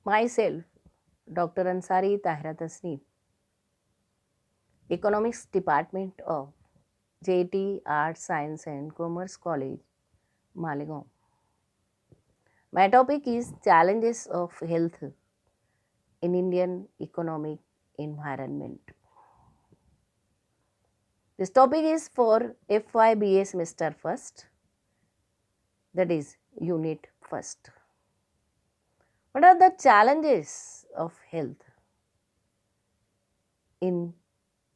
Myself, Dr. Ansari Tahira Tasneem, Economics Department of JT Arts, Science and Commerce College, Malegaon. My topic is Challenges of Health in Indian Economic Environment. This topic is for FYBA semester first, that is unit first. What are the challenges of health in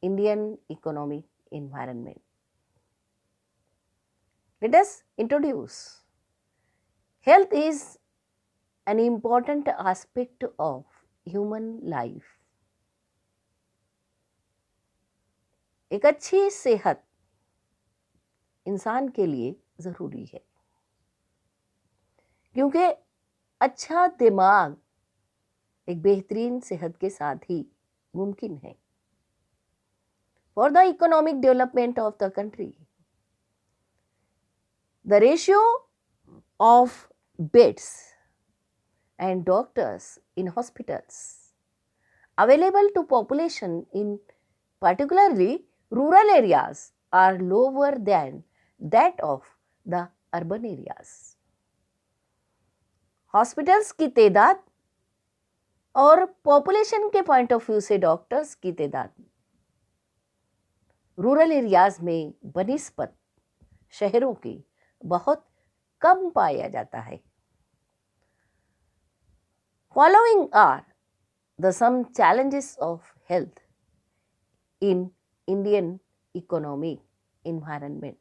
Indian economic environment? Let us introduce. Health is an important aspect of human life. एक अच्छी सेहत इंसान के लिए ज़रूरी है, क्योंकि अच्छा दिमाग एक बेहतरीन सेहत के साथ ही मुमकिन है. For the economic development of the country, the ratio of beds and doctors in hospitals available to population in particularly rural areas are lower than that of the urban areas. Hospitals की तादाद और population के point of view से doctors की तादाद rural areas में बनिस्बत शहरों के बहुत कम पाया जाता है. Following are the some challenges of health in Indian economic environment.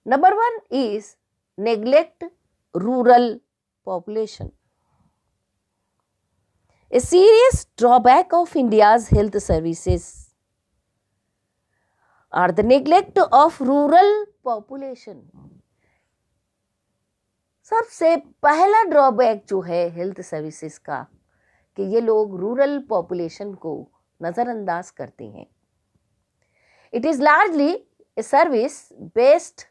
Number one is neglect rural population. A serious drawback of India's health services are the neglect of rural population. सबसे पहला drawback जो है health services का कि ये लोग rural population को नज़रअंदाज करते हैं. It is largely a service based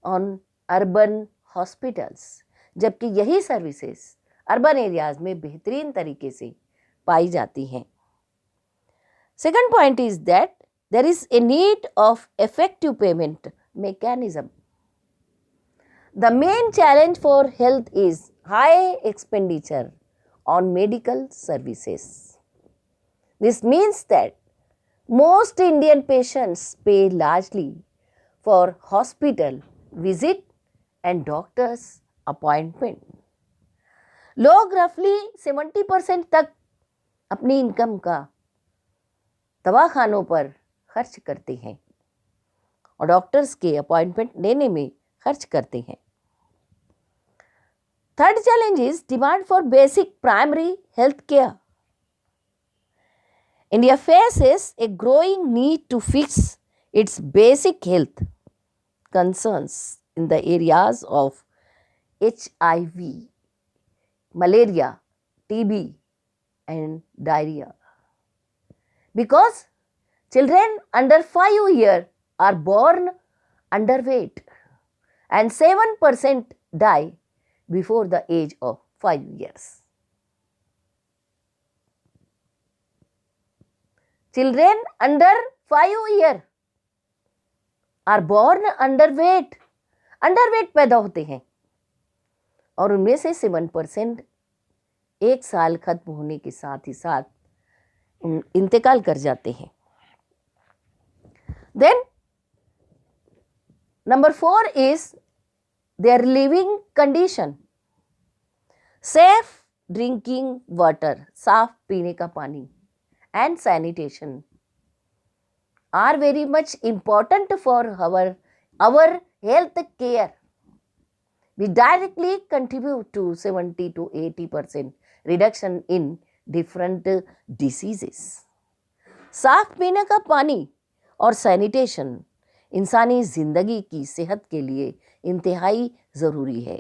on urban hospitals, जबकि यही सर्विसेज अर्बन एरियाज में बेहतरीन तरीके से पाई जाती हैं. Second point is that there is a need of effective payment mechanism. The main challenge for health is high expenditure on medical services. This means that most Indian patients pay largely for hospital visit and doctor's appointment. लोग रफली 70% तक अपनी income का दवाखानों पर खर्च करते हैं और डॉक्टर्स के अपॉइंटमेंट लेने में खर्च करते हैं. Third challenge is demand for basic primary health care. India faces a growing need to fix its basic health concerns in the areas of HIV, malaria, TB and diarrhea. Because children under 5 years are born underweight and 7% die before the age of 5 years. Children under 5 years are born underweight. Underweight पैदा होते हैं और उनमें से 7% एक साल खत्म होने के साथ ही साथ इंतकाल कर जाते हैं. Then number 4 is their living condition. Safe drinking water, साफ पीने का पानी, and sanitation are very much important for our health care. We directly contribute to 70 to 80% reduction in different diseases. साफ पीने का पानी और सैनिटेशन इंसानी जिंदगी की सेहत के लिए इंतहाई ज़रूरी है,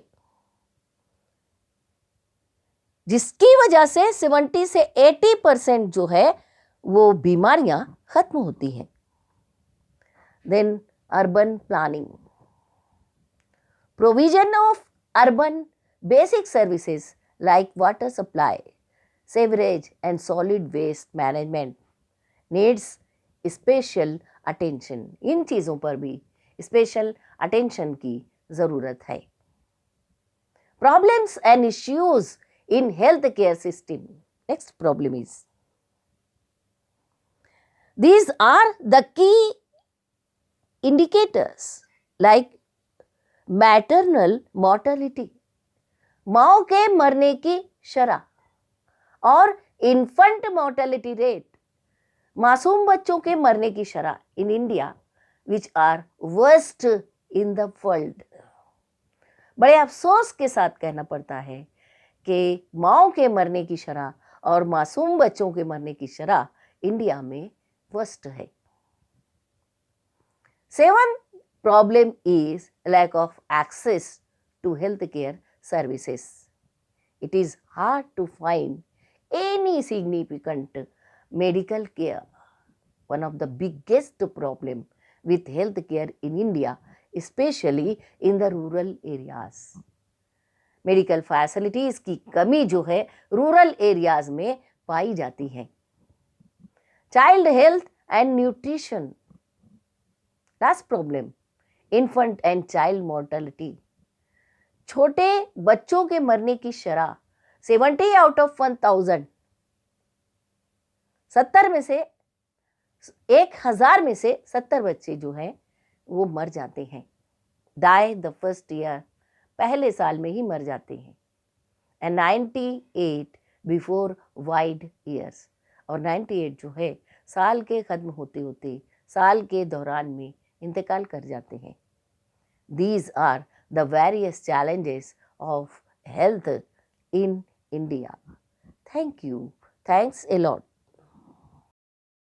जिसकी वजह से 70 से 80% जो है वो बीमारियां खत्म होती हैं. Then urban planning. Provision of urban basic services like water supply, sewerage and solid waste management needs special attention. इन चीज़ों पर भी स्पेशल अटेंशन की ज़रूरत है. Problems and issues in healthcare system. Next problem is, these are the key indicators like maternal mortality, माओ के मरने की शरह, और इन्फेंट मोर्टेलिटी रेट, मासूम बच्चों के मरने की शरह in India which are worst in the world. बड़े अफसोस के साथ कहना पड़ता है कि माओ के मरने की शरह और मासूम बच्चों के मरने की शरह इंडिया में वर्स्ट है. 7th problem is lack of access to healthcare services. It is hard to find any significant medical care. One of the biggest problem with healthcare in India, especially in the rural areas. Medical facilities की कमी जो है rural areas में पाई जाती है. Child health and nutrition, last problem, infant and child mortality, छोटे बच्चों के मरने की शरह 70 आउट ऑफ 1000, 70 में से 1000 में से 70 बच्चे जो हैं वो मर जाते हैं. डाई द फर्स्ट ईयर, पहले साल में ही मर जाते हैं. एंड 98 बिफोर वाइड ईयर्स, और 98 जो है साल के ख़त्म होते होते साल के दौरान में इंतकाल कर जाते हैं. These are the various challenges of health in India. Thank you. Thanks a lot.